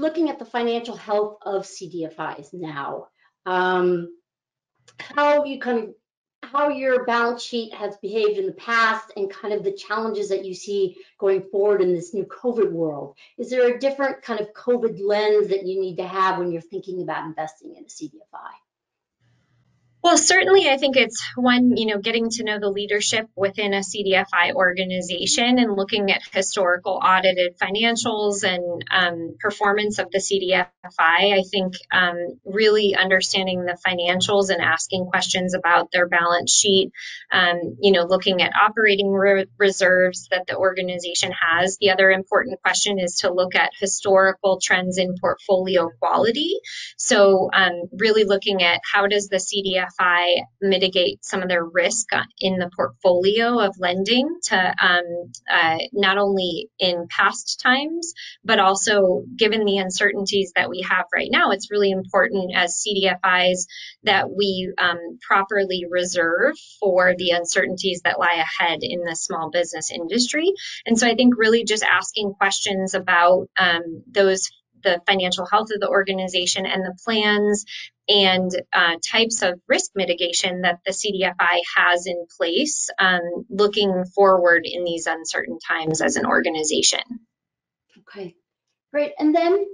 looking at the financial health of CDFIs now. How you kind of how your balance sheet has behaved in the past and kind of the challenges that you see going forward in this new COVID world. Is there a different kind of COVID lens that you need to have when you're thinking about investing in a CDFI? Well, certainly, I think it's one, getting to know the leadership within a CDFI organization and looking at historical audited financials and performance of the CDFI. I think really understanding the financials and asking questions about their balance sheet, looking at operating reserves that the organization has. The other important question is to look at historical trends in portfolio quality. So really looking at how does the CDFI mitigate some of their risk in the portfolio of lending to not only in past times, but also given the uncertainties that we have right now, it's really important as CDFIs that we properly reserve for the uncertainties that lie ahead in the small business industry. And so I think really just asking questions about the financial health of the organization and the plans and types of risk mitigation that the CDFI has in place, looking forward in these uncertain times as an organization. Okay, great. And then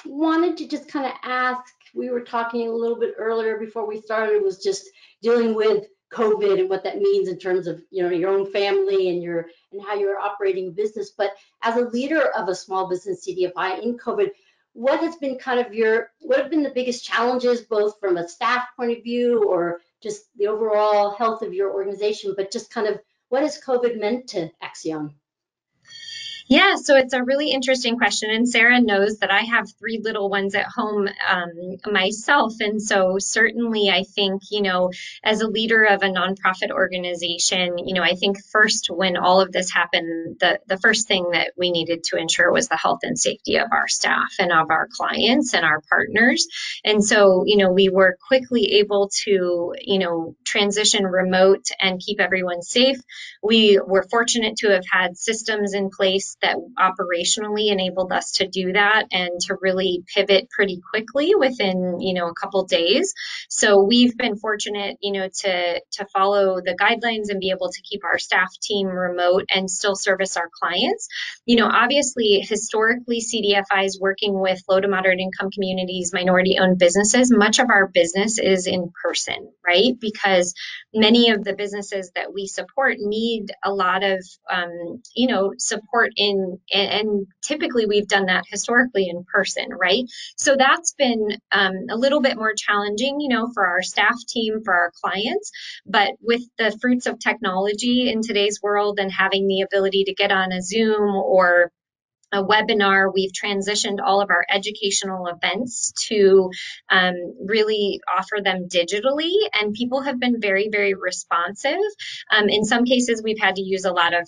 wanted to just kind of ask, we were talking a little bit earlier before we started, was just dealing with COVID and what that means in terms of your own family and how you're operating a business. But as a leader of a small business CDFI in COVID, what have been the biggest challenges, both from a staff point of view or just the overall health of your organization, but just kind of what has COVID meant to Accion? Yeah, so it's a really interesting question. And Sarah knows that I have 3 little ones at home myself. And so certainly I think, as a leader of a nonprofit organization, I think first when all of this happened, the first thing that we needed to ensure was the health and safety of our staff and of our clients and our partners. And so, we were quickly able to, transition remote and keep everyone safe. We were fortunate to have had systems in place that operationally enabled us to do that and to really pivot pretty quickly within, a couple days. So we've been fortunate, to follow the guidelines and be able to keep our staff team remote and still service our clients. Obviously, historically, CDFIs working with low to moderate income communities, minority-owned businesses, much of our business is in person, right? Because many of the businesses that we support need a lot of, support and typically we've done that historically in person, right? So that's been a little bit more challenging, for our staff team, for our clients. But with the fruits of technology in today's world and having the ability to get on a Zoom or a webinar, we've transitioned all of our educational events to really offer them digitally, and people have been very, very responsive. In some cases, we've had to use a lot of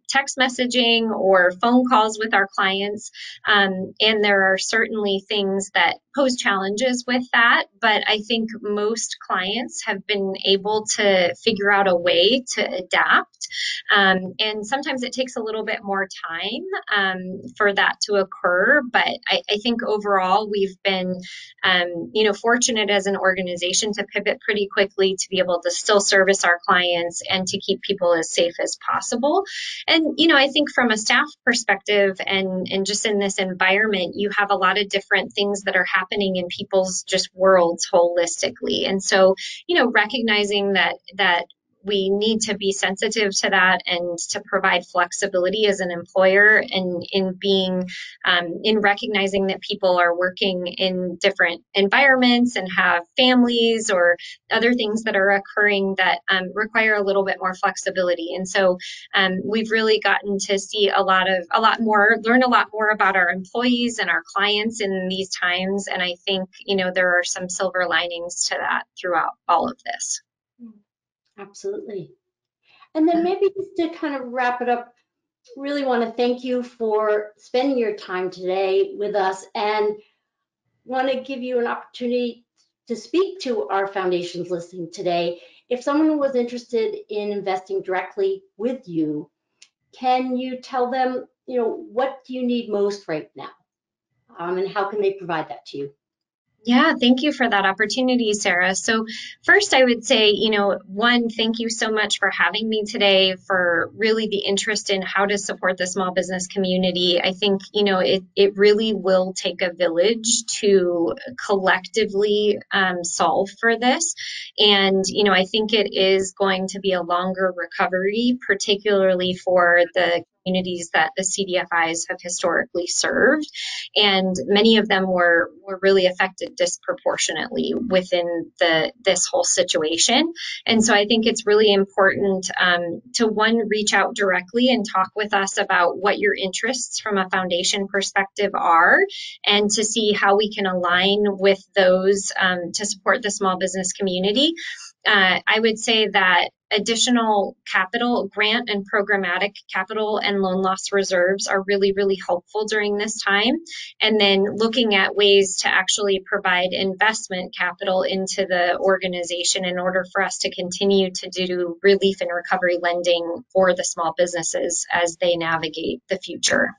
text messaging or phone calls with our clients, and there are certainly things that pose challenges with that, but I think most clients have been able to figure out a way to adapt, and sometimes it takes a little bit more time for that to occur. But I think overall we've been, fortunate as an organization to pivot pretty quickly to be able to still service our clients and to keep people as safe as possible. And, I think from a staff perspective and just in this environment, you have a lot of different things that are happening in people's just worlds holistically. And so, recognizing that we need to be sensitive to that and to provide flexibility as an employer, and in recognizing that people are working in different environments and have families or other things that are occurring that require a little bit more flexibility. And so we've really gotten to see learn a lot more about our employees and our clients in these times. And I think, there are some silver linings to that throughout all of this. Absolutely. And then maybe just to kind of wrap it up, really want to thank you for spending your time today with us, and want to give you an opportunity to speak to our foundations listening today. If someone was interested in investing directly with you, can you tell them, what do you need most right now? and how can they provide that to you? Yeah, thank you for that opportunity, Sarah. So first, I would say, one, thank you so much for having me today, for really the interest in how to support the small business community. I think, it really will take a village to collectively solve for this. And, I think it is going to be a longer recovery, particularly for the communities that the CDFIs have historically served. And many of them were really affected disproportionately within this whole situation. And so I think it's really important to, one, reach out directly and talk with us about what your interests from a foundation perspective are, and to see how we can align with those to support the small business community. I would say that additional capital, grant and programmatic capital and loan loss reserves are really, really helpful during this time. And then looking at ways to actually provide investment capital into the organization in order for us to continue to do relief and recovery lending for the small businesses as they navigate the future.